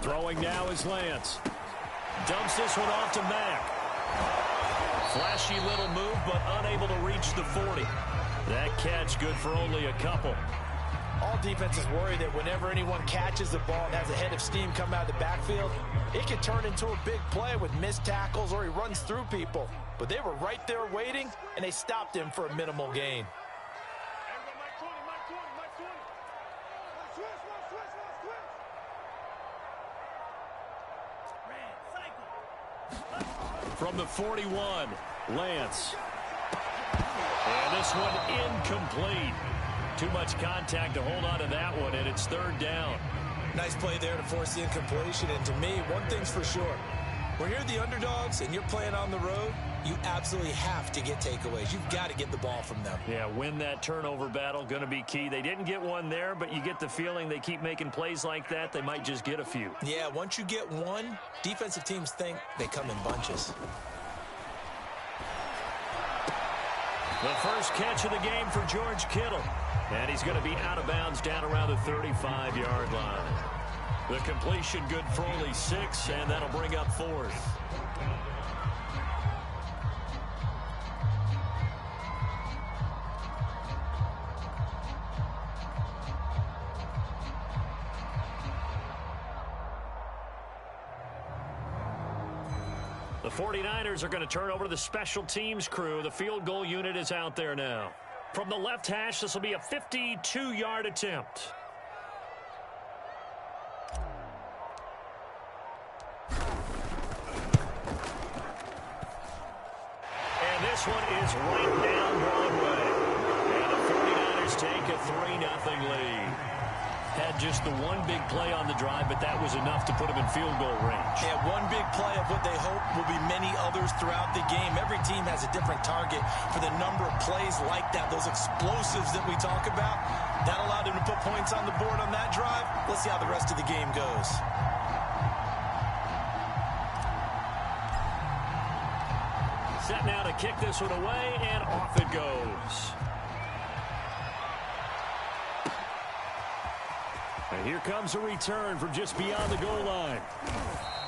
Throwing now is Lance. Dumps this one off to Mack. Flashy little move, but unable to reach the 40. That catch good for only a couple. All defenses worry that whenever anyone catches the ball and has a head of steam come out of the backfield, it can turn into a big play with missed tackles or he runs through people. But they were right there waiting, and they stopped him for a minimal gain. From the 41, Lance. And this one incomplete. Too much contact to hold on to that one, and it's third down. Nice play there to force the incompletion. And to me, one thing's for sure. When you're the underdogs and you're playing on the road, you absolutely have to get takeaways. You've got to get the ball from them. Yeah, win that turnover battle, going to be key. They didn't get one there, but you get the feeling they keep making plays like that, they might just get a few. Yeah, once you get one, defensive teams think they come in bunches. The first catch of the game for George Kittle. And he's going to be out of bounds down around the 35-yard line. The completion good for only 6, and that'll bring up 4th. The 49ers are going to turn over to the special teams crew. The field goal unit is out there now. From the left hash, this will be a 52-yard attempt. And this one is right down Broadway. And the 49ers take a 3-0 lead. Had just the one big play on the drive, but that was enough to put them in field goal range. Yeah, one big play of what they hope will be many others throughout the game. Every team has a different target for the number of plays like that, those explosives that we talk about. That allowed them to put points on the board on that drive. Let's see how the rest of the game goes. Set now to kick this one away, and off it goes. And here comes a return from just beyond the goal line.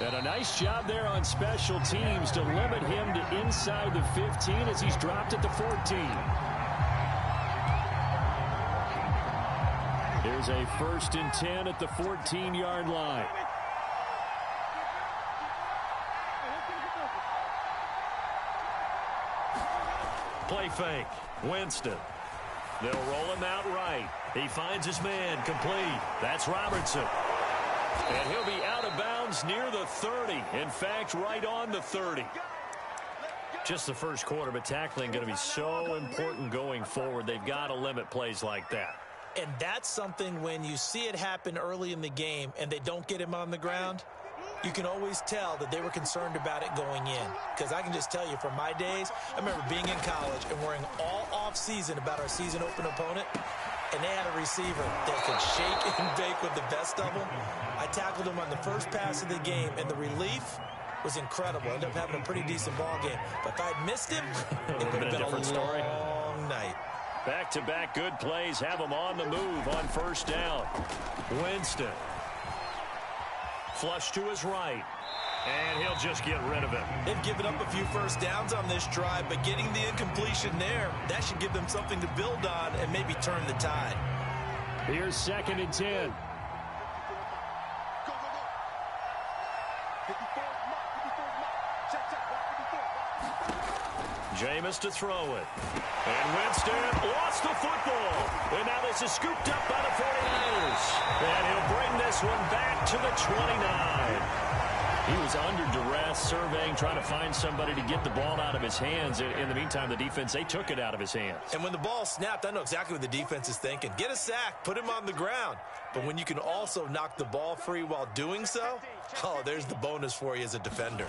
And a nice job there on special teams to limit him to inside the 15 as he's dropped at the 14. Here's a 1st and 10 at the 14-yard line. Play fake. Winston. They'll roll him out right. He finds his man complete. That's Robertson. And he'll be out of bounds near the 30. In fact, right on the 30. Just the first quarter, but tackling going to be so important going forward. They've got to limit plays like that. And that's something when you see it happen early in the game and they don't get him on the ground, you can always tell that they were concerned about it going in. Because I can just tell you from my days, I remember being in college and worrying all off-season about our season open opponent, and they had a receiver that could shake and bake with the best of them. I tackled him on the first pass of the game, and the relief was incredible. I ended up having a pretty decent ball game. But if I'd missed him, it would have been a different story. Long night. Back-to-back good plays have him on the move on first down. Winston. Flush to his right. And he'll just get rid of it. They've given up a few first downs on this drive, but getting the incompletion there, that should give them something to build on and maybe turn the tide. Here's 2nd and 10. Jameis to throw it. And Winston lost the football. And now this is scooped up by the 49ers. And he'll bring this one back to the 29. He was under duress, surveying, trying to find somebody to get the ball out of his hands. In the meantime, the defense, they took it out of his hands. And when the ball snapped, I know exactly what the defense is thinking. Get a sack, put him on the ground. But when you can also knock the ball free while doing so, oh, there's the bonus for you as a defender.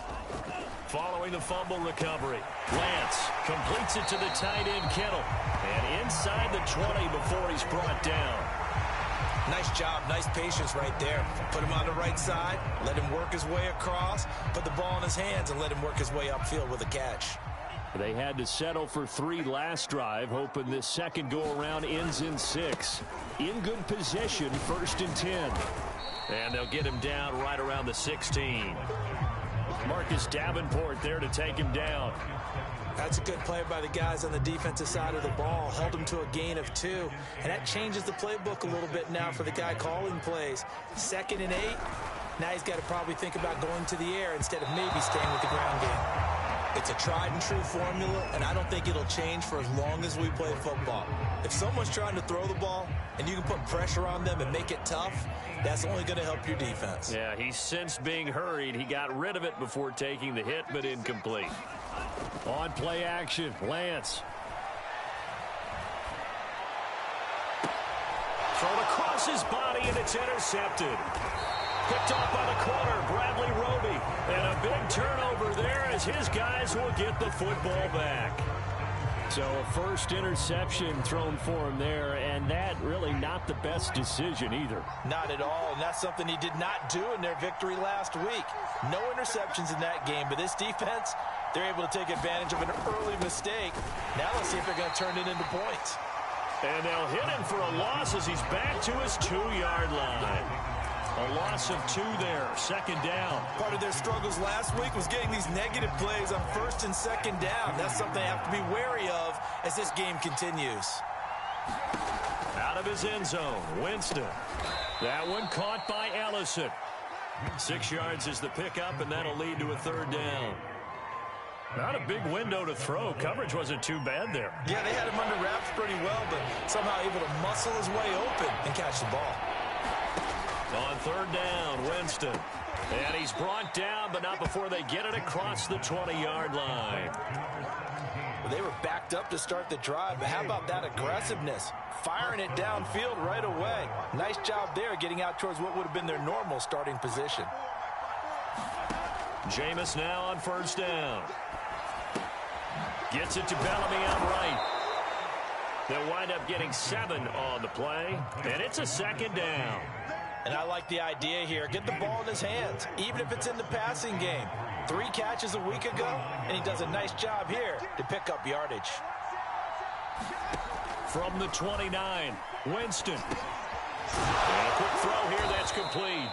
Following the fumble recovery, Lance completes it to the tight end, Kittle. And inside the 20 before he's brought down. Nice job, nice patience right there. Put him on the right side, let him work his way across, put the ball in his hands, and let him work his way upfield with a catch. They had to settle for 3 last drive, hoping this second go-around ends in 6. In good position, 1st and 10. And they'll get him down right around the 16. Marcus Davenport there to take him down. That's a good play by the guys on the defensive side of the ball. Held him to a gain of 2. And that changes the playbook a little bit now for the guy calling plays. 2nd and 8. Now he's got to probably think about going to the air instead of maybe staying with the ground game. It's a tried and true formula, and I don't think it'll change for as long as we play football. If someone's trying to throw the ball and you can put pressure on them and make it tough, that's only going to help your defense. Yeah, he's since being hurried. He got rid of it before taking the hit, but incomplete. On play action, Lance. Thrown across his body, and it's intercepted. Picked off by the corner, Bradley Roby. And a big turnover there as his guys will get the football back. So a first interception thrown for him there, and that really not the best decision either. Not at all, and that's something he did not do in their victory last week. No interceptions in that game, but this defense, they're able to take advantage of an early mistake. Now let's see if they're going to turn it into points. And they'll hit him for a loss as he's back to his 2-yard line. A loss of 2 there, 2nd down. Part of their struggles last week was getting these negative plays on 1st and 2nd down. That's something they have to be wary of as this game continues. Out of his end zone, Winston. That one caught by Ellison. 6 yards is the pickup, and that'll lead to a 3rd down. Not a big window to throw. Coverage wasn't too bad there. Yeah, they had him under wraps pretty well, but somehow able to muscle his way open and catch the ball. On 3rd down, Winston. And he's brought down, but not before they get it across the 20-yard line. Well, they were backed up to start the drive, but how about that aggressiveness? Firing it downfield right away. Nice job there getting out towards what would have been their normal starting position. Jameis now on 1st down. Gets it to Bellamy on right. They'll wind up getting 7 on the play, and it's a 2nd down. And I like the idea here. Get the ball in his hands, even if it's in the passing game. 3 catches a week ago, and he does a nice job here to pick up yardage. From the 29, Winston. And a quick throw here that's complete.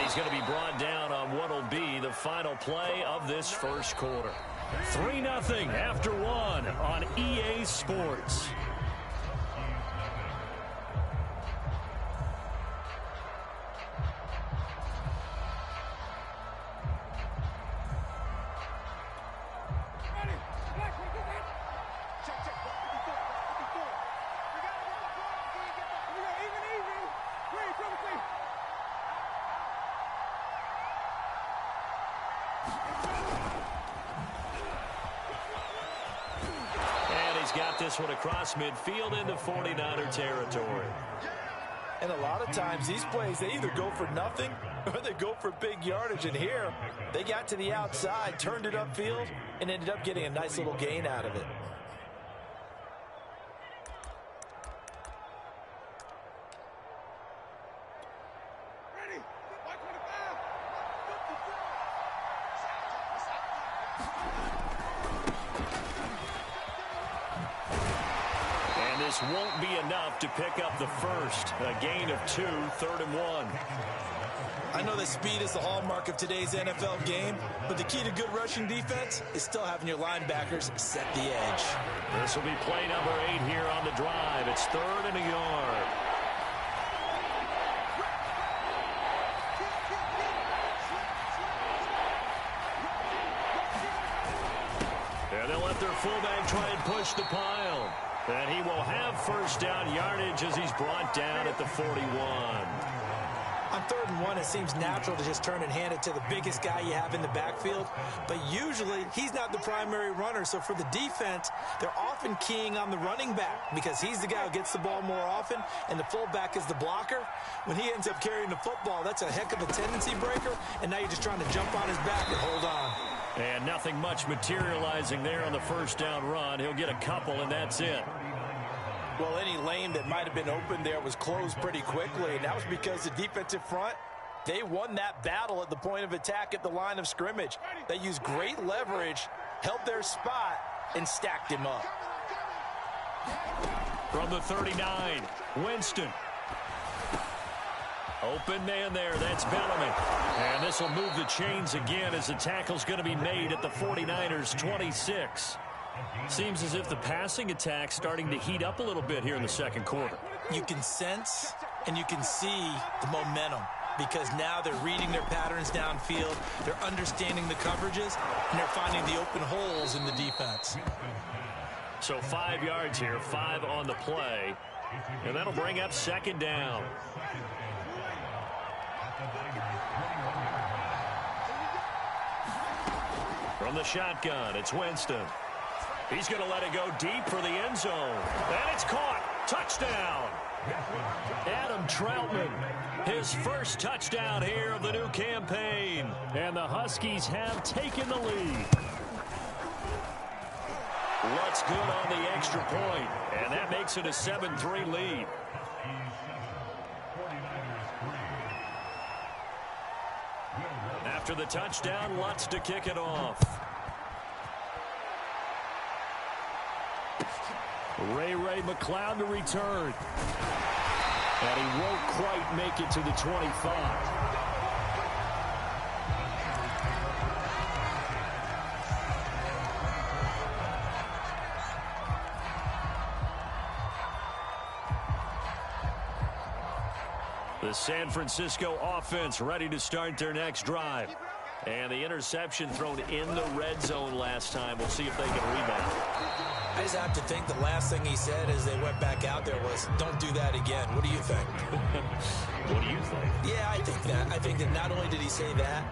He's going to be brought down on what will be the final play of this first quarter. 3-0 after 1 on EA Sports. Got this one across midfield into 49er territory. And a lot of times these plays, they either go for nothing or they go for big yardage. And here, they got to the outside, turned it upfield, and ended up getting a nice little gain out of it. This won't be enough to pick up the first. A gain of 2, 3rd and 1. I know that speed is the hallmark of today's NFL game, but the key to good rushing defense is still having your linebackers set the edge. This will be play number 8 here on the drive. It's 3rd and a yard. And they'll let their fullback try and push the pile. And he will have 1st down yardage as he's brought down at the 41. I'm On 3rd and 1, it seems natural to just turn and hand it to the biggest guy you have in the backfield. But usually, he's not the primary runner. So for the defense, they're often keying on the running back because he's the guy who gets the ball more often, and the fullback is the blocker. When he ends up carrying the football, that's a heck of a tendency breaker, and now you're just trying to jump on his back and hold on. And nothing much materializing there on the first down run. He'll get a couple, and that's it. Well, any lane that might have been open there was closed pretty quickly, and that was because the defensive front, they won that battle at the point of attack at the line of scrimmage. They used great leverage, held their spot, and stacked him up. From the 39, Winston. Open man there, that's Bellamy. And this will move the chains again as the tackle's going to be made at the 49ers' 26. Seems as if the passing attack's starting to heat up a little bit here in the second quarter. You can sense and you can see the momentum because now they're reading their patterns downfield, they're understanding the coverages, and they're finding the open holes in the defense. So 5 yards here, 5 on the play, and that'll bring up second down. From the shotgun, it's Winston. He's going to let it go deep for the end zone. And it's caught. Touchdown. Adam Troutman, his first touchdown here of the new campaign. And the Huskies have taken the lead. What's good on the extra point, and that makes it a 7-3 lead. After the touchdown, Lutz to kick it off. Ray McLeod to return. And he won't quite make it to the 25. The San Francisco offense ready to start their next drive. And the interception thrown in the red zone last time. We'll see if they can rebound. I just have to think the last thing he said as they went back out there was, don't do that again. What do you think? What do you think? Yeah, I think that. I think that not only did he say that,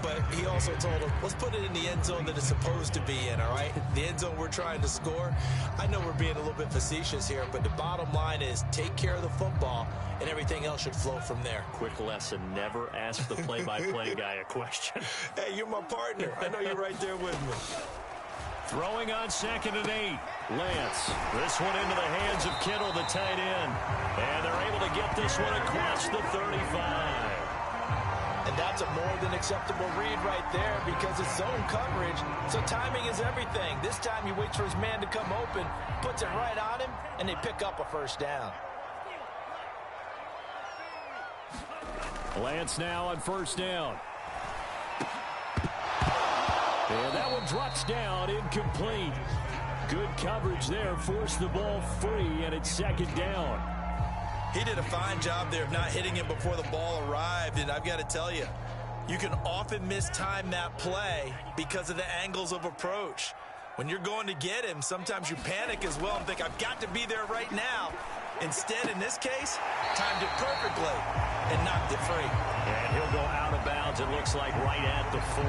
but he also told him, let's put it in the end zone that it's supposed to be in, all right? The end zone we're trying to score. I know we're being a little bit facetious here, but the bottom line is take care of the football, and everything else should flow from there. Quick lesson, never ask the play-by-play guy a question. Hey, you're my partner. I know you're right there with me. Throwing on 2nd and 8. Lance. This one into the hands of Kittle, the tight end. And they're able to get this one across the 35. And that's a more than acceptable read right there because it's zone coverage, so timing is everything. This time he waits for his man to come open, puts it right on him, and they pick up a first down. Lance now on first down. And that one drops down, incomplete. Good coverage there, forced the ball free, and it's second down. He did a fine job there of not hitting him before the ball arrived, and I've got to tell you, you can often mistime that play because of the angles of approach. When you're going to get him, sometimes you panic as well and think, I've got to be there right now. Instead, in this case, timed it perfectly and knocked it free. And he'll go out of bounds, it looks like, right at the 40.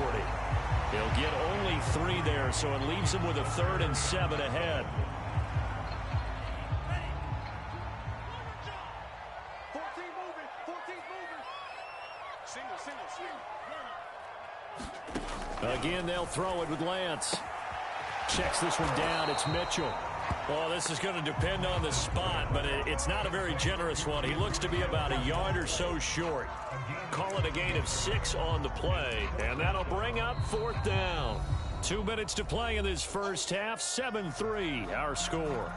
He'll get only 3 there, so it leaves him with a 3rd and 7 ahead. Again, they'll throw it with Lance. Checks this one down. It's Mitchell. Well, this is going to depend on the spot, but it's not a very generous one. He looks to be about a yard or so short. Call it a gain of 6 on the play, and that'll bring up 4th down. 2 minutes to play in this first half. 7-3, our score.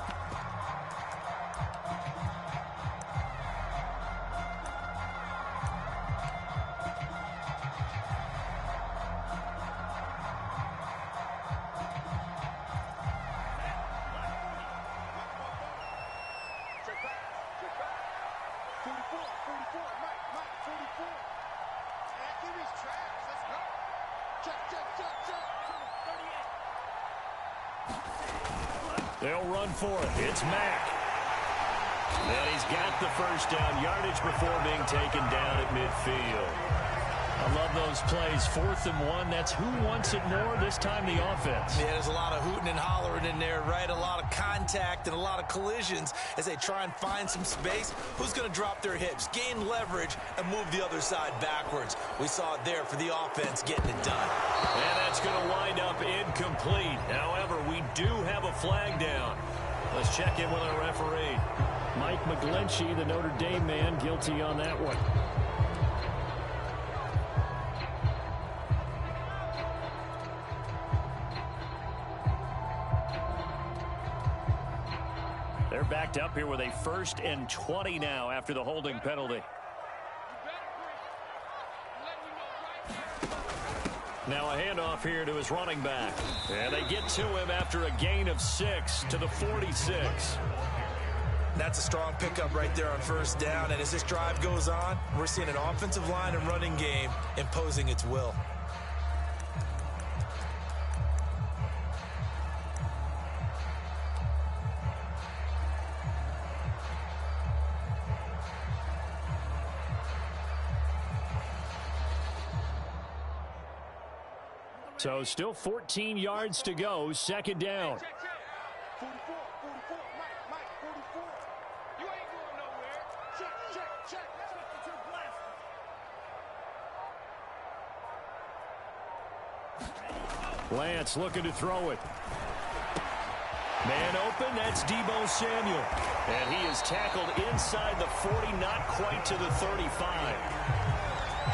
They'll run for it. It's Mack. And he's got the first down yardage before being taken down at midfield. I love those plays. 4th and 1. That's who wants it more, this time the offense. Yeah, there's a lot of hooting and hollering in there, right? A lot of contact and a lot of collisions as they try and find some space. Who's going to drop their hips, gain leverage, and move the other side backwards? We saw it there for the offense getting it done. And that's going to wind up incomplete. However, we do have a flag down. Let's check in with our referee. Mike McGlinchey, the Notre Dame man, guilty on that one. They're backed up here with a 1st and 20 now after the holding penalty. Now a handoff here to his running back. And they get to him after a gain of 6 to the 46. That's a strong pickup right there on 1st down. And as this drive goes on, we're seeing an offensive line and running game imposing its will. So still 14 yards to go, 2nd down. 44, Mike, 44. You ain't going nowhere. Check. Lance looking to throw it. Man open, that's Deebo Samuel. And he is tackled inside the 40, not quite to the 35.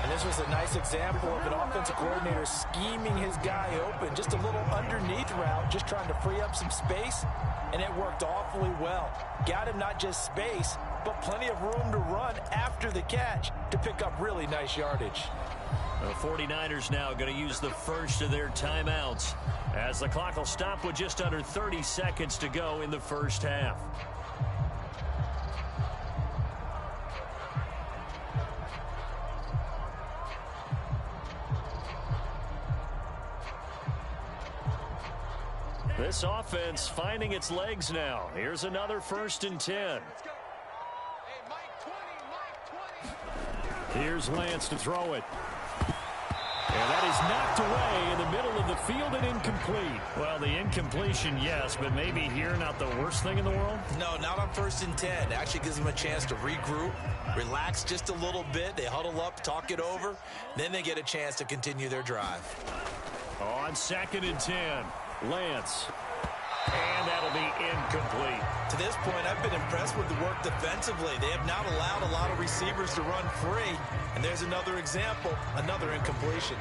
And this was a nice example of an offensive coordinator scheming his guy open. Just a little underneath route, just trying to free up some space, and it worked awfully well. Got him not just space, but plenty of room to run after the catch to pick up really nice yardage. The 49ers now going to use the first of their timeouts as the clock will stop with just under 30 seconds to go in the first half. This offense finding its legs now. Here's another 1st and 10. Hey, Mike 20. Here's Lance to throw it. And that is knocked away in the middle of the field and incomplete. Well, the incompletion, yes, but maybe here not the worst thing in the world? No, not on 1st and 10. Actually gives them a chance to regroup, relax just a little bit. They huddle up, talk it over. Then they get a chance to continue their drive. On 2nd and 10, Lance. And that'll be incomplete. To this point, I've been impressed with the work defensively. They have not allowed a lot of receivers to run free. And there's another example, another incompletion.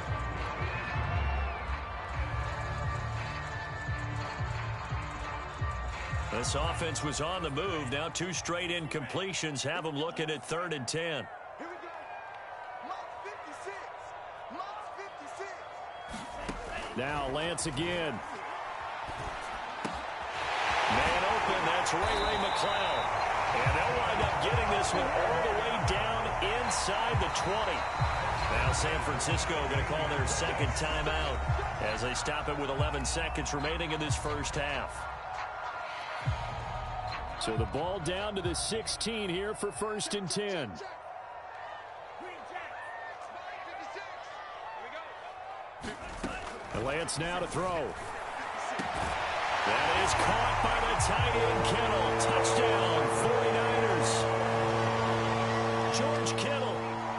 This offense was on the move. Now 2 straight incompletions have them looking at 3rd and 10. Here we go. Mike 56. Now Lance again. Man open, that's Ray McCloud. And they'll wind up getting this one all the way down inside the 20. Now San Francisco going to call their 2nd timeout as they stop it with 11 seconds remaining in this first half. So the ball down to the 16 here for 1st and 10. Lance now to throw. That is caught by the tight end Kittle. Touchdown, 49ers. George Kittle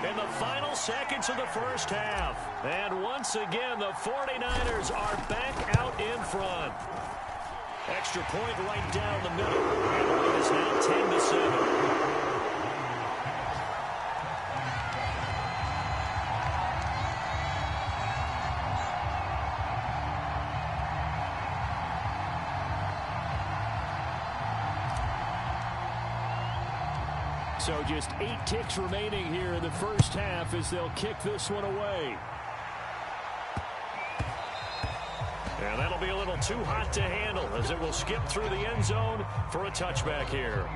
in the final seconds of the first half. And once again, the 49ers are back out in front. Extra point right down the middle. And the lead is now 10-7. So just 8 ticks remaining here in the first half as they'll kick this one away. And that'll be a little too hot to handle as it will skip through the end zone for a touchback here.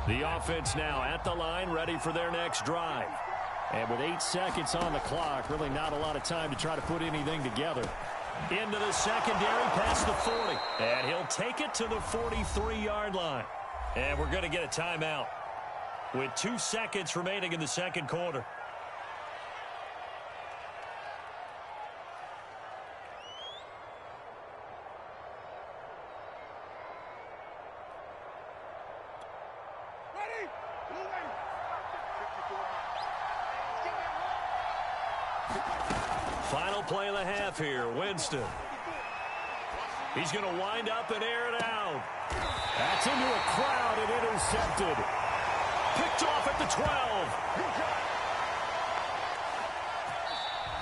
The offense now at the line, ready for their next drive. And with 8 seconds on the clock, really not a lot of time to try to put anything together. Into the secondary, past the 40. And he'll take it to the 43-yard line. And we're going to get a timeout with 2 seconds remaining in the second quarter. Final play of the half here, Winston. He's going to wind up and air it out. That's into a crowd and intercepted. Picked off at the 12.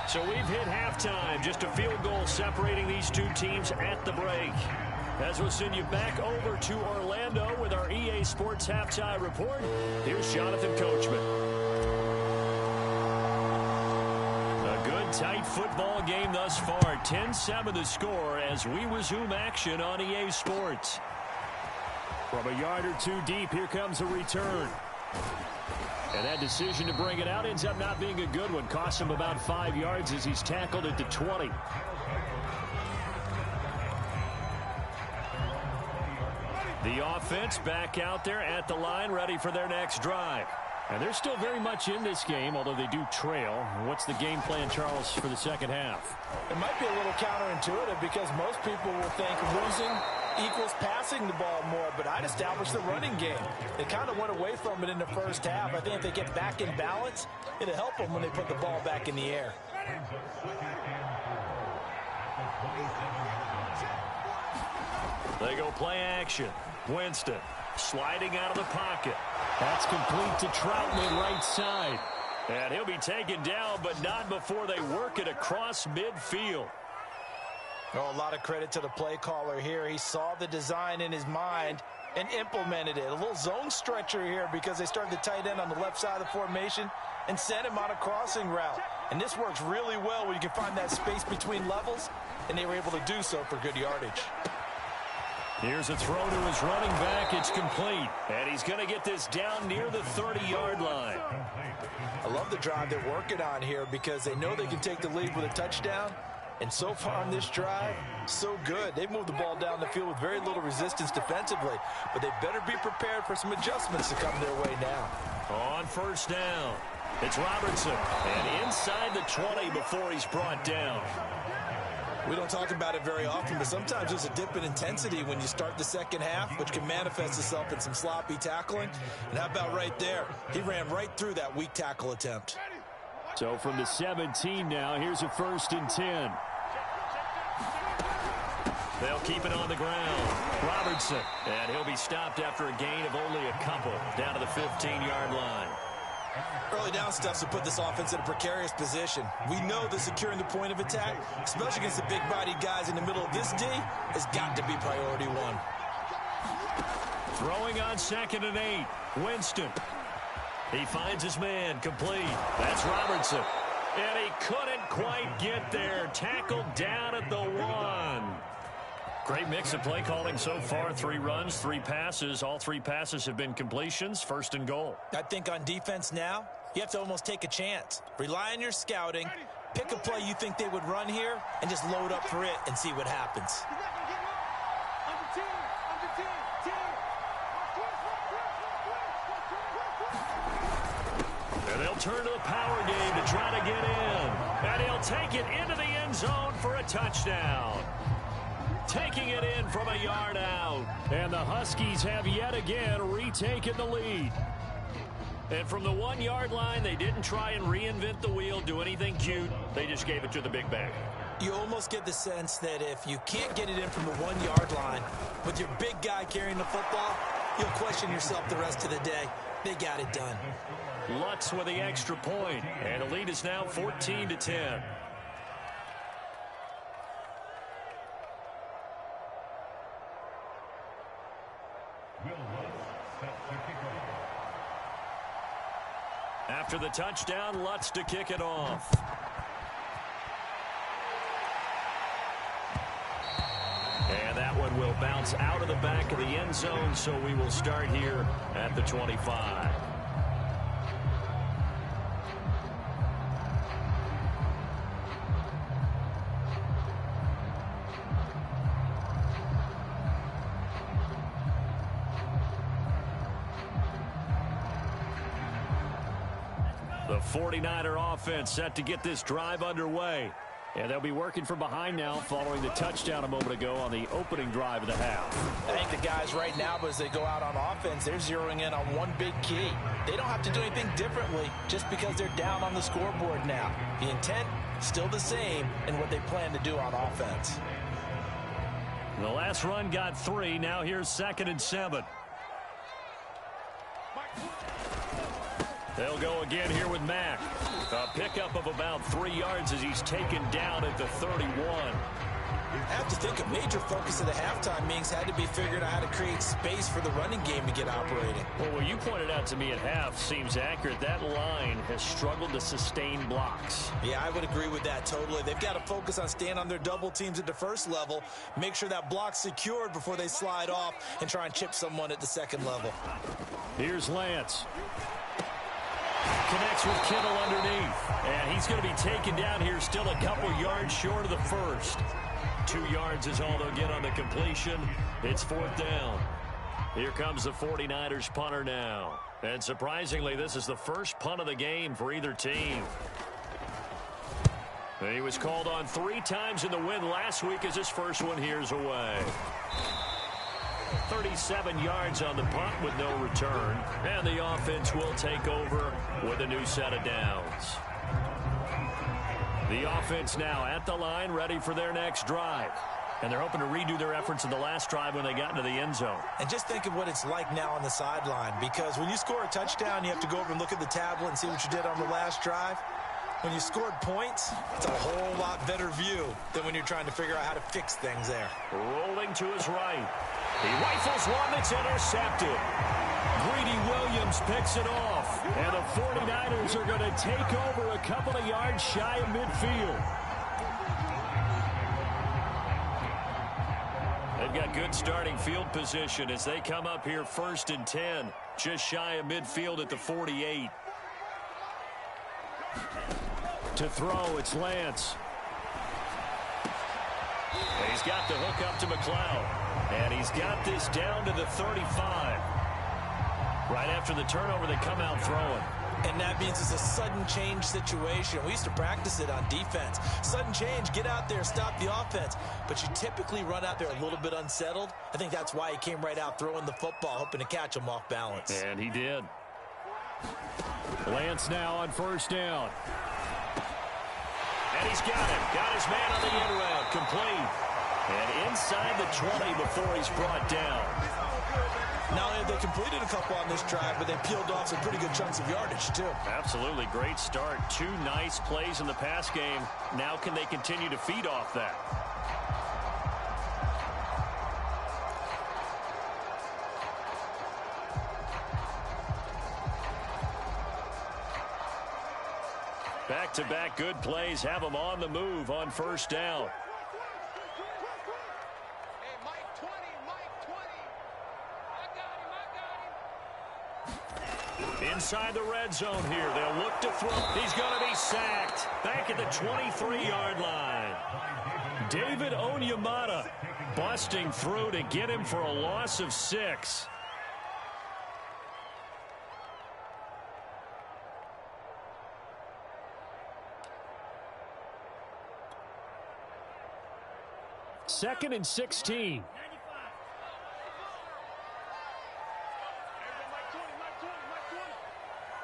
So we've hit halftime. Just a field goal separating these two teams at the break. As we'll send you back over to Orlando with our EA Sports Halftime Report, here's Jonathan Coachman. Tight football game thus far. 10-7 the score as we resume action on EA Sports. From a yard or two deep, here comes a return. And that decision to bring it out ends up not being a good one. Costs him about 5 yards as he's tackled at the 20. The offense back out there at the line, ready for their next drive. And they're still very much in this game, although they do trail. What's the game plan, Charles, for the second half? It might be a little counterintuitive because most people will think losing equals passing the ball more, but I'd establish the running game. They kind of went away from it in the first half. I think if they get back in balance, it'll help them when they put the ball back in the air. They go play action. Winston sliding out of the pocket. That's complete to Troutman right side. And he'll be taken down, but not before they work it across midfield. Oh, a lot of credit to the play caller here. He saw the design in his mind and implemented it. A little zone stretcher here because they started the tight end on the left side of the formation and sent him on a crossing route. And this works really well when you can find that space between levels, and they were able to do so for good yardage. Here's a throw to his running back. It's complete. And he's going to get this down near the 30-yard line. I love the drive they're working on here because they know they can take the lead with a touchdown. And so far on this drive, so good. They've moved the ball down the field with very little resistance defensively. But they better be prepared for some adjustments to come their way now. On first down, it's Robertson. And inside the 20 before he's brought down. We don't talk about it very often, but sometimes there's a dip in intensity when you start the second half, which can manifest itself in some sloppy tackling. And how about right there? He ran right through that weak tackle attempt. So from the 17 now, here's a 1st and 10. They'll keep it on the ground. Robertson. And he'll be stopped after a gain of only a couple down to the 15-yard line. Early down stuffs will put this offense in a precarious position. We know that securing the point of attack, especially against the big-bodied guys in the middle of this D, has got to be priority one. Throwing on 2nd and 8. Winston. He finds his man complete. That's Robertson. And he couldn't quite get there. Tackled down at the 1. Great mix of play calling so far. 3 runs, 3 passes. All 3 passes have been completions. 1st and goal. I think on defense now, you have to almost take a chance. Rely on your scouting. Pick a play you think they would run here and just load up for it and see what happens. And they'll turn to the power game to try to get in. And he'll take it into the end zone for a touchdown. Taking it in from a yard out. And the Huskies have yet again retaken the lead. And from the 1-yard line, they didn't try and reinvent the wheel, do anything cute. They just gave it to the big back. You almost get the sense that if you can't get it in from the 1-yard line with your big guy carrying the football, you'll question yourself the rest of the day. They got it done. Lutz with the extra point. And the lead is now 14-10. After the touchdown, Lutz to kick it off. And that one will bounce out of the back of the end zone, so we will start here at the 25. The 49er offense set to get this drive underway. And they'll be working from behind now following the touchdown a moment ago on the opening drive of the half. I think the guys right now, as they go out on offense, they're zeroing in on one big key. They don't have to do anything differently just because they're down on the scoreboard now. The intent, still the same in what they plan to do on offense. The last run got 3. Now here's 2nd and 7. They'll go again here with Mack. A pickup of about 3 yards as he's taken down at the 31. I have to think a major focus of the halftime meetings had to be figuring out how to create space for the running game to get operating. Well, what you pointed out to me at half seems accurate. That line has struggled to sustain blocks. Yeah, I would agree with that totally. They've got to focus on staying on their double teams at the first level, make sure that block's secured before they slide off and try and chip someone at the second level. Here's Lance. Connects with Kittle underneath. And he's going to be taken down here still a couple yards short of the first. 2 yards is all they'll get on the completion. It's 4th down. Here comes the 49ers punter now. And surprisingly, this is the first punt of the game for either team. He was called on 3 times in the win last week as his first one here's away. 37 yards on the punt with no return. And the offense will take over with a new set of downs. The offense now at the line, ready for their next drive. And they're hoping to redo their efforts in the last drive when they got into the end zone. And just think of what it's like now on the sideline, because when you score a touchdown, you have to go over and look at the tablet and see what you did on the last drive. When you scored points, it's a whole lot better view than when you're trying to figure out how to fix things there. Rolling to his right. He rifles one that's intercepted. Greedy Williams picks it off. And the 49ers are going to take over a couple of yards shy of midfield. They've got good starting field position as they come up here 1st and 10. Just shy of midfield at the 48. To throw, it's Lance. And he's got the hook up to McLeod. And he's got this down to the 35. Right after the turnover, they come out throwing. And that means it's a sudden change situation. We used to practice it on defense. Sudden change, get out there, stop the offense. But you typically run out there a little bit unsettled. I think that's why he came right out throwing the football, hoping to catch him off balance. And he did. Lance now on 1st down. And he's got it. Got his man on the end route. Complete. And inside the 20 before he's brought down. Not only have they completed a couple on this drive, but they peeled off some pretty good chunks of yardage, too. Absolutely. Great start. 2 nice plays in the pass game. Now can they continue to feed off that? Back-to-back good plays have them on the move on 1st down. Hey, Mike 20, Mike 20. I got him. Inside the red zone here. They'll look to throw. He's going to be sacked. Back at the 23-yard line. David Onyemata busting through to get him for a loss of 6. Second and 16.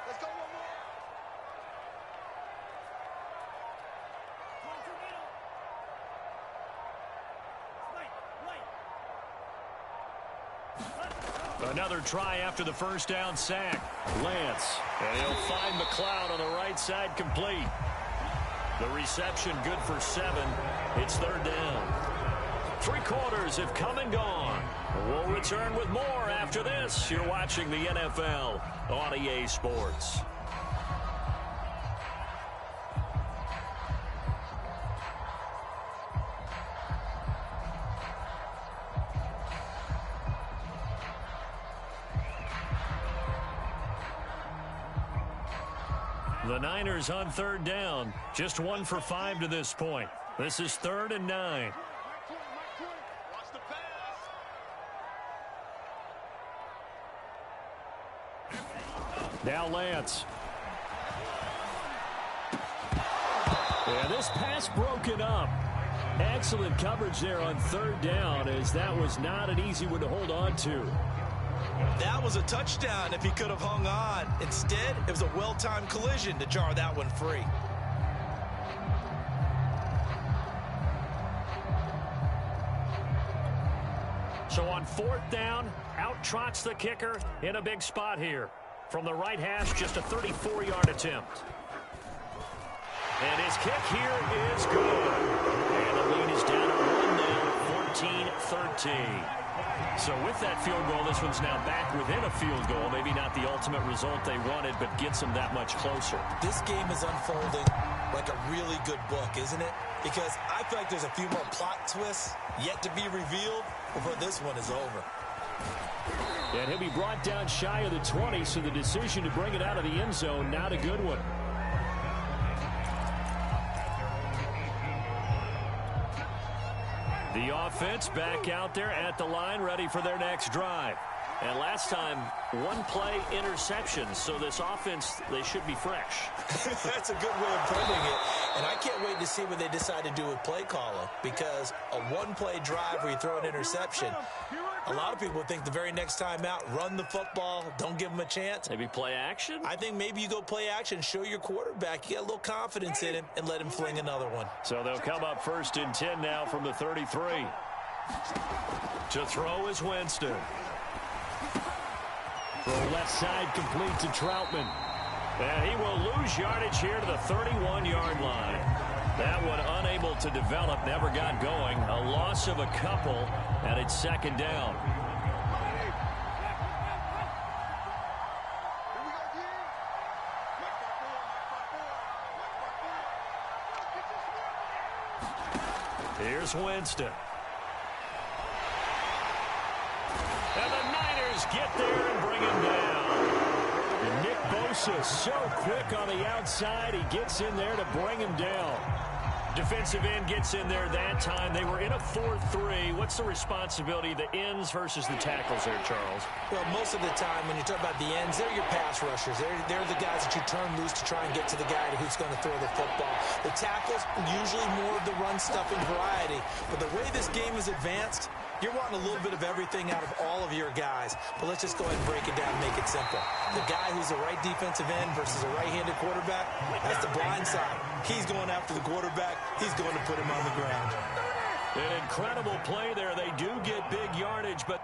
Let's go one more. Another try after the 1st down sack. Lance. And he'll find McLeod on the right side complete. The reception good for 7. It's 3rd down. 3 quarters have come and gone. We'll return with more after this. You're watching the NFL on EA Sports. The Niners on third down. Just 1 for 5 to this point. This is 3rd and 9. Watch the pass. Now Lance. And this pass broken up. Excellent coverage there on 3rd down, as that was not an easy one to hold on to. That was a touchdown if he could have hung on. Instead, it was a well-timed collision to jar that one free. So on 4th down, out trots the kicker in a big spot here. From the right hash, just a 34-yard attempt. And his kick here is good. And the lead is down to 1 now, 14-13. So with that field goal, this one's now back within a field goal. Maybe not the ultimate result they wanted, but gets them that much closer. This game is unfolding like a really good book, isn't it? Because I feel like there's a few more plot twists yet to be revealed before this one is over. And he'll be brought down shy of the 20, so the decision to bring it out of the end zone, not a good one. The offense back out there at the line, ready for their next drive. And last time, 1-play interception. So this offense, they should be fresh. That's a good way of putting it. And I can't wait to see what they decide to do with play calling. Because a 1-play drive where you throw an interception, a lot of people think the very next time out, run the football, don't give them a chance. Maybe play action? I think maybe you go play action, show your quarterback, you get a little confidence in him, and let him fling another one. So they'll come up 1st and 10 now from the 33. To throw is Winston. Throw left side complete to Troutman. And he will lose yardage here to the 31-yard line. That one unable to develop, never got going. A loss of a couple, and it's 2nd down. Here's Winston. And the Niners get there and bring him down. And Nick Bosa so quick on the outside. He gets in there to bring him down. Defensive end gets in there that time. They were in a 4-3. What's the responsibility of the ends versus the tackles there, Charles? Well, most of the time when you talk about the ends, they're your pass rushers. They're the guys that you turn loose to try and get to the guy who's going to throw the football. The tackles, usually more of the run-stuffing variety. But the way this game is advanced, you're wanting a little bit of everything out of all of your guys. But let's just go ahead and break it down and make it simple. The guy who's a right defensive end versus a right-handed quarterback, that's the blind side. He's going after the quarterback. He's going to put him on the ground. An incredible play there. They do get big yardage, but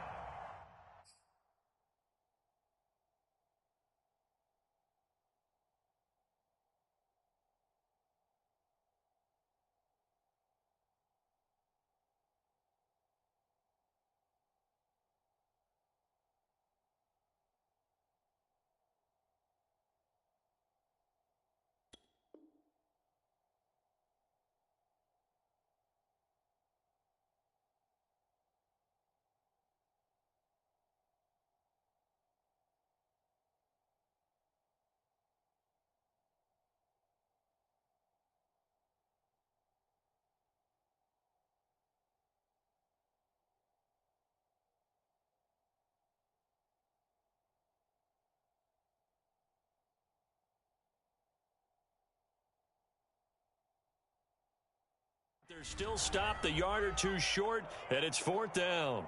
they're still stopped a yard or two short, and it's 4th down.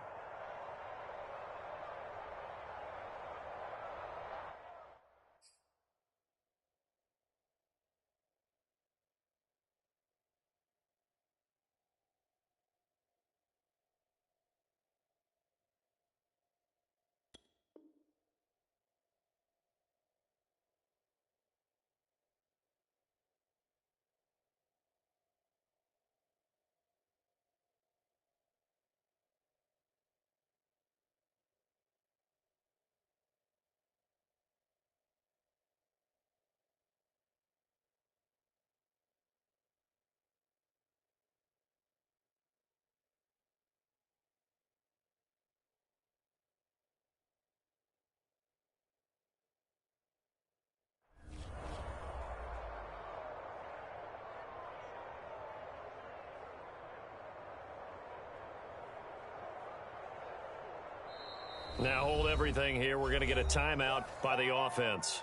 Now hold everything here. We're going to get a timeout by the offense.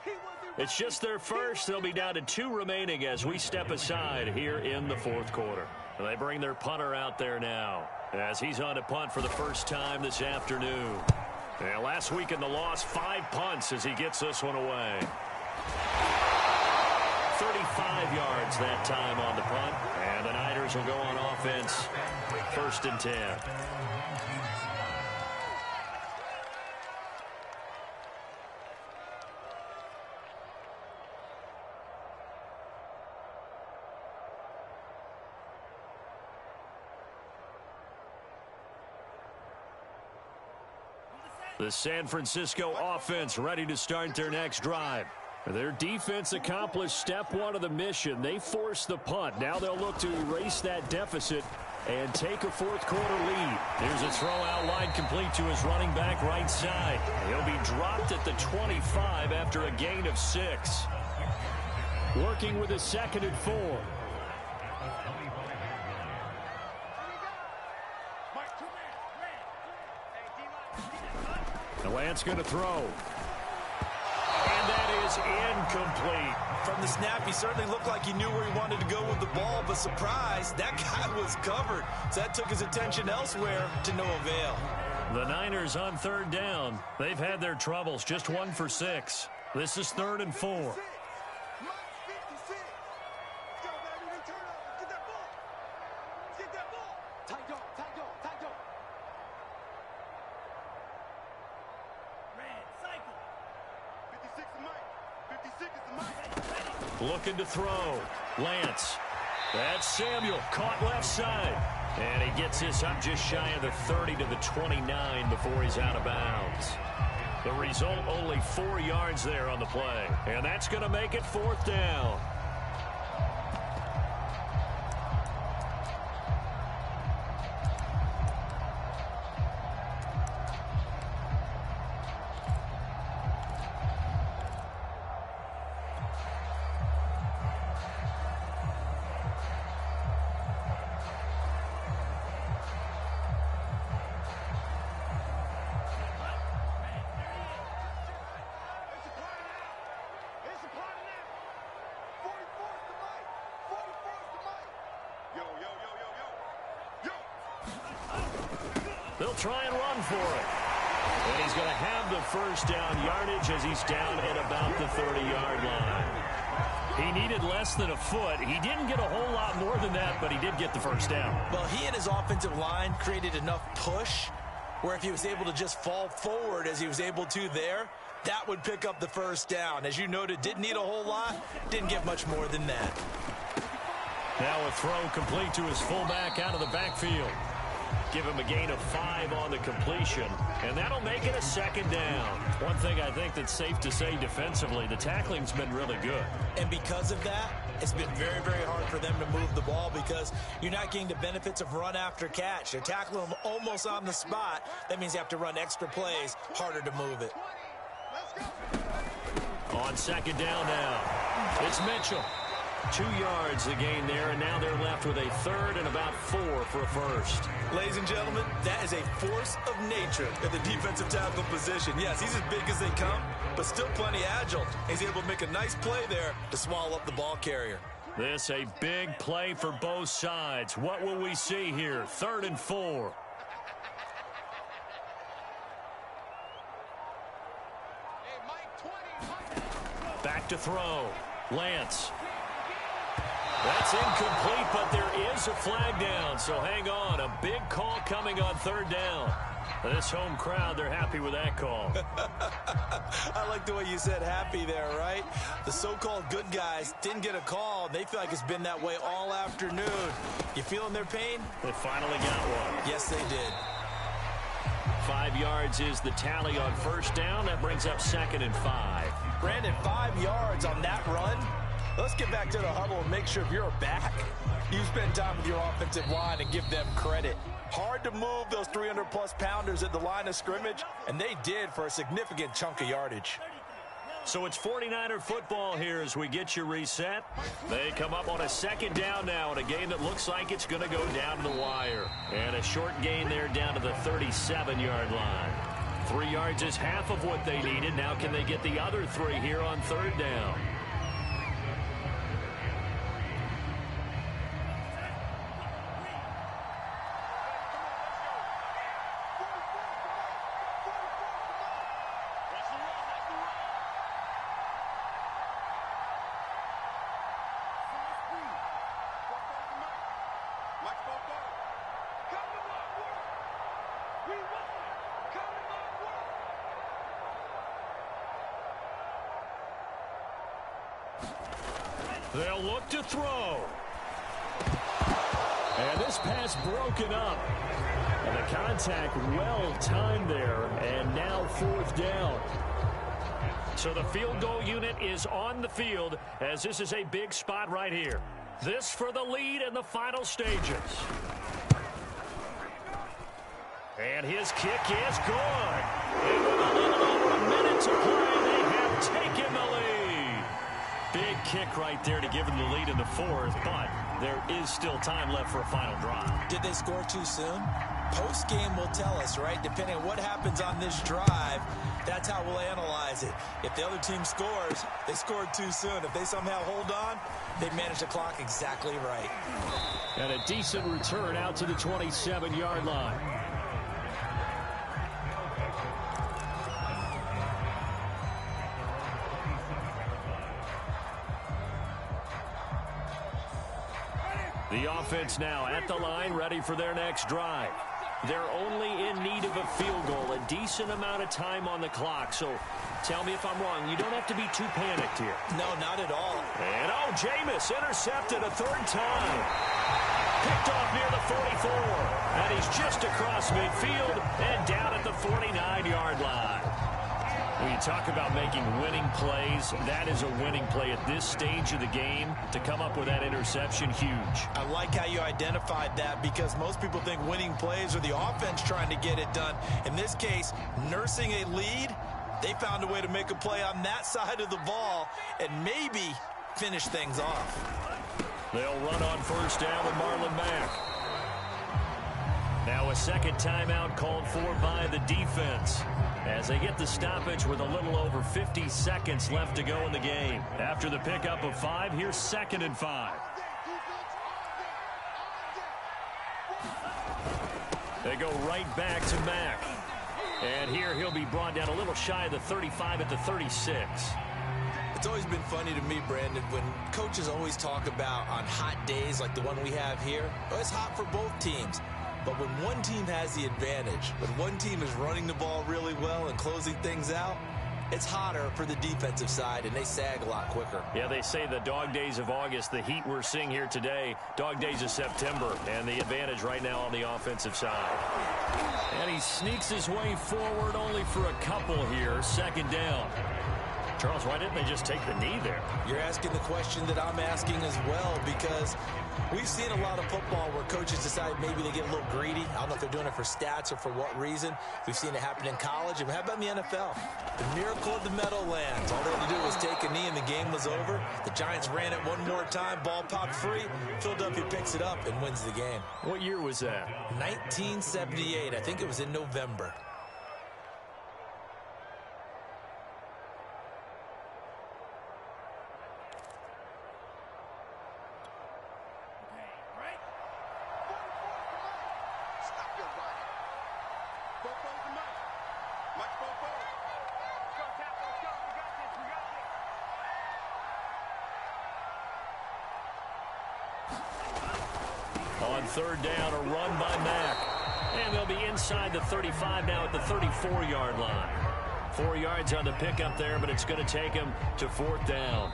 It's just their first. They'll be down to 2 remaining as we step aside here in the fourth quarter. And they bring their punter out there now as he's on to punt for the first time this afternoon. And last week in the loss, 5 punts as he gets this one away. 35 yards that time on the punt. And the Niners will go on offense. 1st and 10. The San Francisco offense ready to start their next drive. Their defense accomplished step 1 of the mission. They forced the punt. Now they'll look to erase that deficit and take a fourth quarter lead. Here's a throw out line complete to his running back right side. He'll be dropped at the 25 after a gain of 6. Working with a 2nd and 4. The Lance going to throw. And that is incomplete. From the snap, he certainly looked like he knew where he wanted to go with the ball, but surprise, that guy was covered. So that took his attention elsewhere to no avail. The Niners on 3rd down. They've had their troubles, just 1 for 6. This is 3rd and 4. Looking to throw. Lance. That's Samuel. Caught left side. And he gets this up just shy of the 30 to the 29 before he's out of bounds. The result, only 4 yards there on the play. And that's going to make it 4th down. They'll try and run for it. And he's going to have the first down yardage as he's down at about the 30-yard line. He needed less than a foot. He didn't get a whole lot more than that, but he did get the first down. Well, he and his offensive line created enough push where if he was able to just fall forward as he was able to there, that would pick up the first down. As you noted, didn't need a whole lot, didn't get much more than that. Now a throw complete to his fullback out of the backfield. Give him a gain of 5 on the completion, and that'll make it a 2nd down. One thing I think that's safe to say defensively, the tackling's been really good. And because of that, it's been very, very hard for them to move the ball because you're not getting the benefits of run after catch. They're tackling them almost on the spot. That means you have to run extra plays, harder to move it. On 2nd down now, it's Mitchell. 2 yards the gain there, and now they're left with a 3rd and about 4 for a first. Ladies and gentlemen, that is a force of nature at the defensive tackle position. Yes, he's as big as they come, but still plenty agile. He's able to make a nice play there to swallow up the ball carrier. This a big play for both sides. What will we see here? 3rd and 4. Back to throw. Lance. That's incomplete, but there is a flag down, so hang on. A big call coming on 3rd down. This home crowd, they're happy with that call. I like the way you said happy there, right? The so-called good guys didn't get a call. They feel like it's been that way all afternoon. You feeling their pain? They finally got one. Yes, they did. 5 yards is the tally on 1st down. That brings up 2nd and 5. Brandon, 5 yards on that run. Let's get back to the huddle and make sure if you're back, you spend time with your offensive line and give them credit. Hard to move those 300-plus pounders at the line of scrimmage, and they did for a significant chunk of yardage. So it's 49er football here as we get you reset. They come up on a 2nd down now in a game that looks like it's going to go down to the wire. And a short gain there down to the 37-yard line. 3 yards is half of what they needed. Now can they get the other 3 here on 3rd down? They'll look to throw. And this pass broken up. And the contact well timed there. And now 4th down. So the field goal unit is on the field as this is a big spot right here. This for the lead in the final stages. And his kick is good. And with a little over a minute to play, they have taken the lead. Big kick right there to give them the lead in the 4th, but there is still time left for a final drive. Did they score too soon? Post-game will tell us, right? Depending on what happens on this drive, that's how we'll analyze it. If the other team scores, they scored too soon. If they somehow hold on, they manage the clock exactly right. And a decent return out to the 27-yard line. The offense now at the line, ready for their next drive. They're only in need of a field goal, a decent amount of time on the clock. So tell me if I'm wrong. You don't have to be too panicked here. No, not at all. And Jameis intercepted a 3rd time. Picked off near the 44. And he's just across midfield and down at the 49-yard line. When you talk about making winning plays, that is a winning play at this stage of the game. To come up with that interception, huge. I like how you identified that because most people think winning plays are the offense trying to get it done. In this case, nursing a lead, they found a way to make a play on that side of the ball and maybe finish things off. They'll run on 1st down with Marlon Mack. Now a second timeout called for by the defense as they get the stoppage with a little over 50 seconds left to go in the game. After the pickup of 5, here's 2nd and 5. They go right back to Mack. And here he'll be brought down a little shy of the 35 at the 36. It's always been funny to me, Brandon, when coaches always talk about on hot days like the one we have here. Oh, it's hot for both teams. But when one team has the advantage, when one team is running the ball really well and closing things out, it's hotter for the defensive side, and they sag a lot quicker. Yeah, they say the dog days of August, the heat we're seeing here today, dog days of September, and the advantage right now on the offensive side. And he sneaks his way forward only for a couple here, 2nd down. Charles, why didn't they just take the knee there? You're asking the question that I'm asking as well, because we've seen a lot of football where coaches decide maybe they get a little greedy. I don't know if they're doing it for stats or for what reason. We've seen it happen in college. And how about in the NFL? The miracle of the Meadowlands. All they had to do was take a knee and the game was over. The Giants ran it one more time. Ball popped free. Philadelphia picks it up and wins the game. What year was that? 1978. I think it was in November. On 3rd down, a run by Mack. And they'll be inside the 35 now at the 34-yard line. 4 yards on the pickup there, but it's going to take him to 4th down.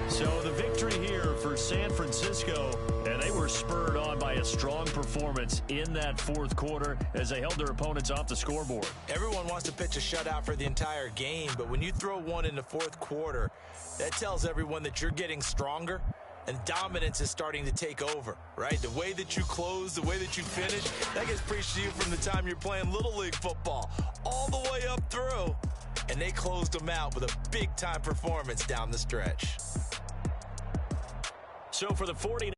So the victory here for San Francisco, and they were spurred on by a strong performance in that 4th quarter as they held their opponents off the scoreboard. Everyone wants to pitch a shutout for the entire game, but when you throw one in the 4th quarter, that tells everyone that you're getting stronger. And dominance is starting to take over, right? The way that you close, the way that you finish, that gets preached to you from the time you're playing Little League football all the way up through. And they closed them out with a big-time performance down the stretch. So for the 49ers,